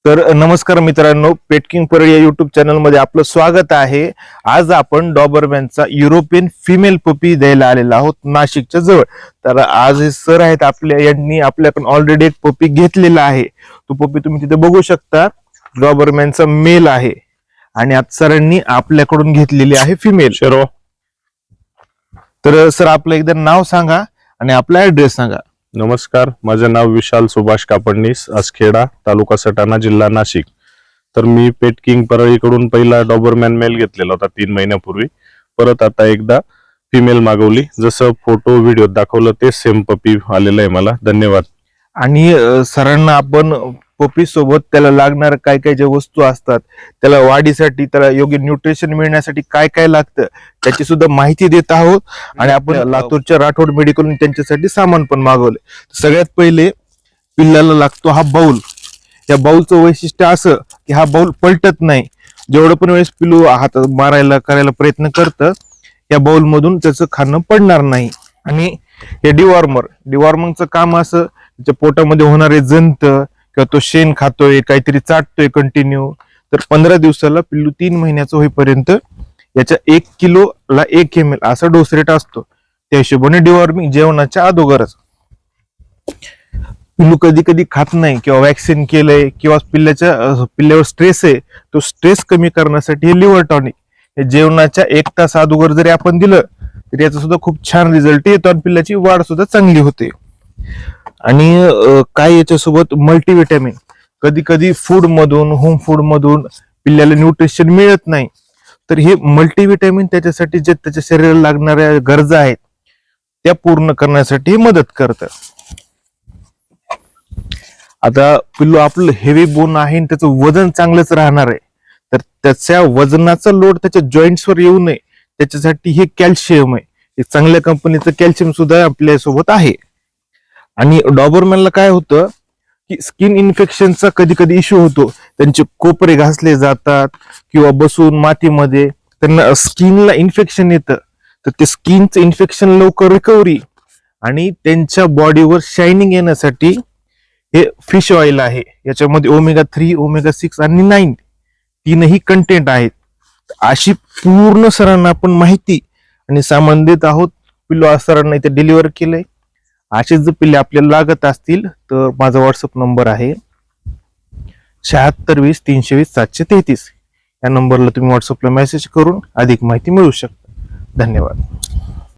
तर नमस्कार मित्रांनो, पेटकिंग परळ या युट्यूब चॅनल मध्ये आपलं स्वागत आहे। आज आपण डॉबरमॅनचा युरोपियन फिमेल पपी द्यायला आलेला आहोत नाशिकच्या जवळ। तर आज हे सर आहेत आपल्या, यांनी आपल्याकडून ऑलरेडी एक पपी घेतलेला आहे। तो पपी तुम्ही तिथे बघू शकता, डॉबरमॅनचा मेल आहे आणि आज सरांनी आपल्याकडून घेतलेली आहे फिमेल। शेरो। तर सर आपलं एकदा नाव सांगा आणि आपला ऍड्रेस सांगा। नमस्कार, माझे नाव विशाल सुभाष कापडनीस, असखेडा, तालुका सटाणा, जिल्हा नाशिक। तर मी पेटकिंग परळीकडून पहिला डॉबरमॅन मेल घेतलेला होता 3 महिन्यापूर्वी। परत आता एकदा फिमेल मागवली, जसं फोटो व्हिडिओ दाखवलं ते सेम पपी आलेलं आहे मला। धन्यवाद। आणि सरांना आपण पपी सोबत त्याला लागणार काय काय ज्या वस्तू असतात, त्याला वाढीसाठी, त्याला योग्य न्यूट्रिशन मिळण्यासाठी काय काय लागतं त्याची सुद्धा माहिती देत आहोत। आणि आपण लातूरच्या राठोड मेडिकल त्यांच्यासाठी सामान पण मागवले। सगळ्यात पहिले पिल्लाला लागतो हा बाउल। या बाउलचं वैशिष्ट्य असं की हा बाउल पलटत नाही। जेवढं पण वेळेस पिल्लू हात मारायला करायला प्रयत्न करतं, या बाउल मधून त्याचं खाणं पडणार नाही। आणि हे डिवॉर्मरचं काम असं, त्याच्या पोटामध्ये होणारे जंत किंवा तो शेण खातोय, काहीतरी चाटतोय कंटिन्यू, तर 15 दिवसाला पिल्लू 3 महिन्याचं होईपर्यंत याच्या 1 किलोला 1 ml असा डोस रेट असतो। त्या हिशोबाने डिवॉर्मिंग जेवणाच्या अगोदरच। पिल्लू कधी कधी खात नाही किंवा वॅक्सिन केलंय किंवा पिल्ल्यावर स्ट्रेस आहे, तो स्ट्रेस कमी करण्यासाठी हे लिव्हर टॉनिक हे जेवणाच्या 1 तास अगोदर जरी आपण दिलं तरी याचा सुद्धा खूप छान रिझल्ट येतो आणि पिल्लाची वाढ सुद्धा चांगली होते। आणि काय याच्यासोबत मल्टीव्हिटॅमिन, कधी कधी फूड मधून, होम फूड मधून पिल्ल्याला न्यूट्रिशन मिळत नाही, तर हे मल्टीव्हिटॅमिन त्याच्यासाठी जे त्याच्या शरीराला लागणाऱ्या गरजा आहेत त्या पूर्ण करण्यासाठी मदत करतं। आता पिल्लू आपलं हेवी बोन आहे, त्याचं वजन चांगलंच राहणार आहे, तर त्याच्या वजनाचा लोड त्याच्या जॉईंट्सवर येऊ नये त्याच्यासाठी हे कॅल्शियम आहे। एक चांगल्या कंपनीचं कॅल्शियम सुद्धा आपल्या सोबत आहे। आणि डॉबरमॅनला काय होतं की स्किन इन्फेक्शनचा कधी कधी इश्यू होतो, त्यांचे कोपरे घासले जातात किंवा बसून मातीमध्ये त्यांना स्किनला इन्फेक्शन येतं, तर ते स्किनचं इन्फेक्शन लवकर रिकव्हरी आणि त्यांच्या बॉडीवर शायनिंग येण्यासाठी हे फिश ऑइल आहे। याच्यामध्ये ओमेगा 3, ओमेगा 6 आणि 9 तीनही कंटेंट आहेत। अशी पूर्ण सरांना आपण माहिती आणि सामान देत आहोत। पिल्लू आज सरांना इथे डिलिव्हर केलंय। असेच जर पिल्ले आपल्याला लागत असतील तर माझा व्हॉट्सअप नंबर आहे 7620 320 733। या नंबरला तुम्ही व्हॉट्सअपला मेसेज करून अधिक माहिती मिळवू शकता। धन्यवाद।